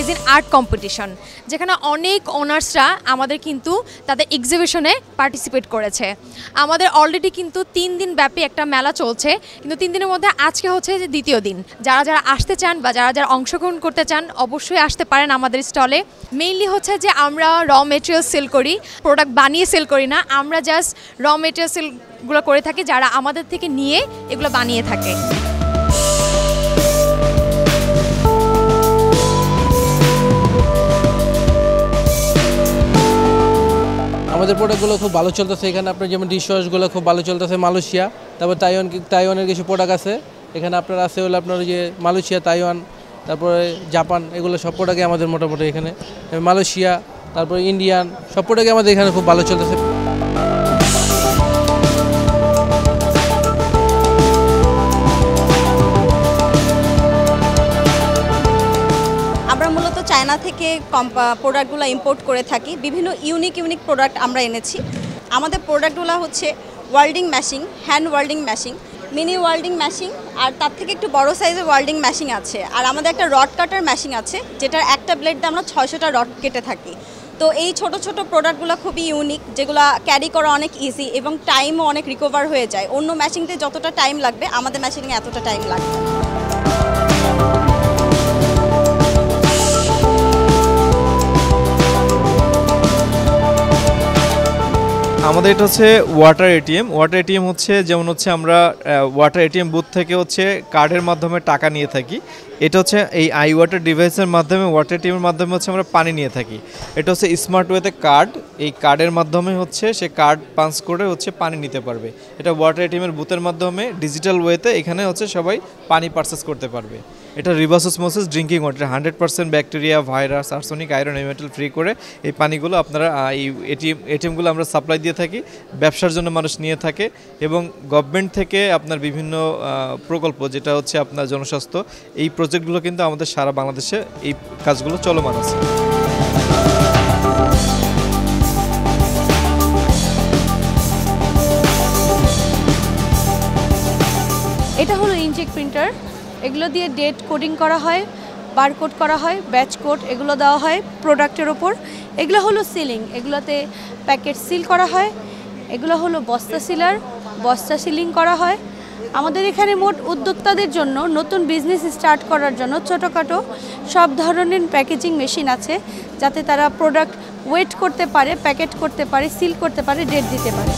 Amazing art competition, যেখানে অনেক অনার্সরা আমাদের কিন্তু তাদের এক্সিবিশনে পার্টিসিপেট করেছে। আমাদের অলরেডি কিন্তু 3 দিন ব্যাপী একটা মেলা চলছে, কিন্তু 3 দিনের মধ্যে আজকে হচ্ছে যে দ্বিতীয় দিন। যারা যারা আসতে চান বা যারা যারা অংশগ্রহণ করতে চান অবশ্যই আসতে পারেন আমাদের স্টলে। মেইনলি হচ্ছে যে আমরা র মেটেরিয়াল সেল করি, প্রোডাক্ট বানিয়ে সেল করি না। আমরা জাস্ট র মেটেরিয়াল সেলগুলো করে থাকি, যারা আমাদের থেকে নিয়ে এগুলো বানিয়ে থাকে। আমাদের প্রোডাক্টগুলো খুব ভালো চলতেছে। এখানে আপনার যেমন ডিশওয়াশগুলো খুব ভালো চলতেছে মালয়েশিয়া, তারপর তাইওয়ানের কিছু প্রোডাক্ট আছে এখানে আপনার আছে হলো আপনার যে মালয়েশিয়া, তাইওয়ান, তারপরে জাপান, এগুলো সব প্রোডাক্টই আমাদের মোটামুটি এখানে মালয়েশিয়া, তারপরে ইন্ডিয়ান সব প্রোডাক্টই আমাদের এখানে খুব ভালো চলতেছে। চায়না থেকে প্রোডাক্টগুলো ইম্পোর্ট করে থাকি। বিভিন্ন ইউনিক প্রোডাক্ট আমরা এনেছি। আমাদের প্রোডাক্টগুলো হচ্ছে welding machine, hand welding machine, mini welding machine, আর তার থেকে একটু বড় সাইজের ওয়েল্ডিং মেশিন আছে। আর আমাদের একটা রড কাটার মেশিন আছে, যেটার একটা ব্লেড দিয়ে আমরা 600টা রড কেটে থাকি। তো এই ছোট ছোট প্রোডাক্টগুলো খুবই ইউনিক, যেগুলো ক্যারি করা অনেক ইজি এবং টাইমও অনেক রিকভার হয়ে যায়। অন্য মেশিনতে যতটা টাইম লাগবে আমাদের মেশিনে এতটা টাইম লাগবে না। আমাদের এটা হচ্ছে ওয়াটার এটিএম হচ্ছে যেমন হচ্ছে আমরা ওয়াটার এটিএম বুথ থেকে হচ্ছে কার্ডের মাধ্যমে টাকা নিয়ে থাকি। এটা হচ্ছে এই আই ওয়াটার ডিভাইসের মাধ্যমে ওয়াটার এটিএমের মাধ্যমে হচ্ছে আমরা পানি নিয়ে থাকি। এটা হচ্ছে স্মার্ট ওয়েতে কার্ড, এই কার্ডের মাধ্যমে হচ্ছে সে কার্ড পাঞ্চ করে হচ্ছে পানি নিতে পারবে। এটা ওয়াটার এটিএমের বুথের মাধ্যমে ডিজিটাল ওয়েতে এখানে হচ্ছে সবাই পানি পারচেস করতে পারবে। এটা reverse osmosis drinking water, 100% bacteria, virus, arsenic, iron, heavy metal free করে এই পানিগুলো আপনারা এই এটিএমগুলো আমরা সাপ্লাই দিয়ে থাকি। ব্যবসার জন্য মানুষ নিয়ে থাকে এবং গভর্নমেন্ট থেকে আপনার বিভিন্ন প্রকল্প, যেটা হচ্ছে আপনার জনস্বাস্থ্য, এই প্রজেক্টগুলো কিন্তু আমাদের সারা বাংলাদেশে এই কাজগুলো চলমান আছে। এটা হলো ইনজেক প্রিন্টার। এগুলো দিয়ে ডেট কোডিং করা হয়, বারকোড করা হয়, ব্যাচ কোড এগুলো দেওয়া হয় প্রোডাক্টের ওপর। এগুলো হলো সিলিং, এগুলোতে প্যাকেট সিল করা হয়। এগুলো হলো বস্তা সিলার, বস্তা সিলিং করা হয়। আমাদের এখানে মোট উদ্যোক্তাদের জন্য, নতুন বিজনেস স্টার্ট করার জন্য ছোটোখাটো সব ধরনের প্যাকেজিং মেশিন আছে, যাতে তারা প্রোডাক্ট ওয়েট করতে পারে, প্যাকেট করতে পারে, সিল করতে পারে, ডেট দিতে পারে।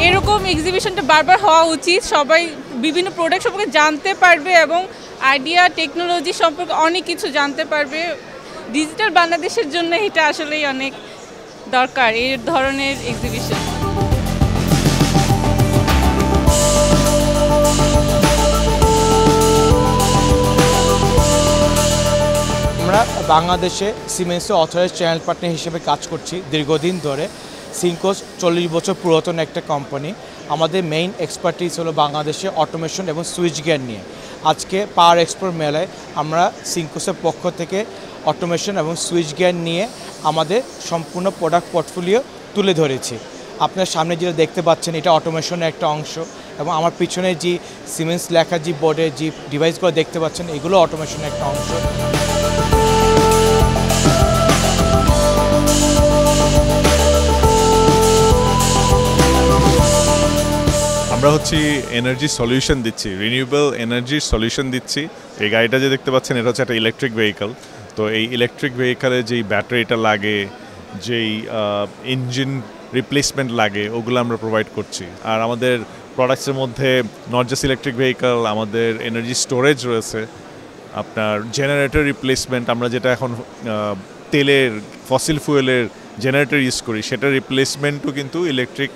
এরকম এক্সিবিশনটা বারবার হওয়া উচিত। সবাই বিভিন্ন প্রোডাক্ট সম্পর্কে জানতে পারবে এবং আইডিয়া, টেকনোলজি সম্পর্কে অনেক কিছু জানতে পারবে। ডিজিটাল বাংলাদেশের জন্য এটা আসলেই অনেক দরকার, এই ধরনের এক্সিবিশন। আমরা বাংলাদেশে সিমেন্সে অথরাইজড চ্যানেল পার্টনার হিসেবে কাজ করছি দীর্ঘদিন ধরে। সিনকোস 40 বছর পুরাতন একটা কোম্পানি। আমাদের মেইন এক্সপার্টিস হলো বাংলাদেশে অটোমেশন এবং সুইচ গিয়ার নিয়ে। আজকে পাওয়ার এক্সপোর মেলায় আমরা সিনকোসের পক্ষ থেকে অটোমেশন এবং সুইচ গিয়ার নিয়ে আমাদের সম্পূর্ণ প্রোডাক্ট পোর্টফোলিও তুলে ধরেছি। আপনার সামনে যেটা দেখতে পাচ্ছেন এটা অটোমেশনের একটা অংশ, এবং আমার পিছনে যে সিমেন্স লেখা যে বোর্ডের যে ডিভাইসগুলো দেখতে পাচ্ছেন এগুলো অটোমেশনের একটা অংশ। আমরা হচ্ছে এনার্জি সলিউশন দিচ্ছি, রিনিউয়েবল এনার্জির সলিউশন দিচ্ছি। এই গাড়িটা যে দেখতে পাচ্ছেন এটা হচ্ছে একটা ইলেকট্রিক ভেহিকল। তো এই ইলেকট্রিক ভেহিকলে যেই ব্যাটারিটা লাগে, যেই ইঞ্জিন রিপ্লেসমেন্ট লাগে, ওগুলো আমরা প্রোভাইড করছি। আর আমাদের প্রোডাক্টসের মধ্যে নট জাস্ট ইলেকট্রিক ভেহিকল, আমাদের এনার্জি স্টোরেজ রয়েছে, আপনার জেনারেটর রিপ্লেসমেন্ট। আমরা যেটা এখন তেলের, ফসিল ফুয়েলের জেনারেটর ইউজ করি, সেটার রিপ্লেসমেন্টও কিন্তু ইলেকট্রিক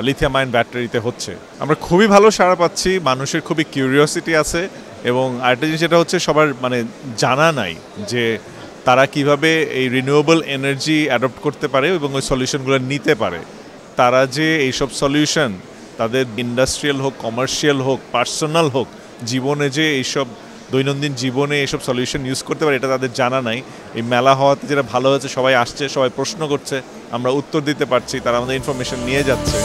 লিথিয়াম আয়ন ব্যাটারিতে হচ্ছে। আমরা খুবই ভালো সাড়া পাচ্ছি, মানুষের খুবই কিউরিওসিটি আছে। এবং আরেকটা জিনিস যেটা হচ্ছে সবার জানা নাই যে তারা কিভাবে এই রিনিউয়েবল এনার্জি অ্যাডপ্ট করতে পারে এবং ওই সলিউশনগুলো নিতে পারে। তারা যে এইসব সলিউশন তাদের ইন্ডাস্ট্রিয়াল হোক, কমার্শিয়াল হোক, পার্সোনাল হোক, জীবনে যে এইসব দৈনন্দিন জীবনে এইসব সলিউশন ইউজ করতে পারে, এটা তাদের জানা নাই। এই মেলা হওয়াতে যেটা ভালো হয়েছে, সবাই আসছে, সবাই প্রশ্ন করছে, আমরা উত্তর দিতে পারছি, তারা আমাদের ইনফরমেশন নিয়ে যাচ্ছে।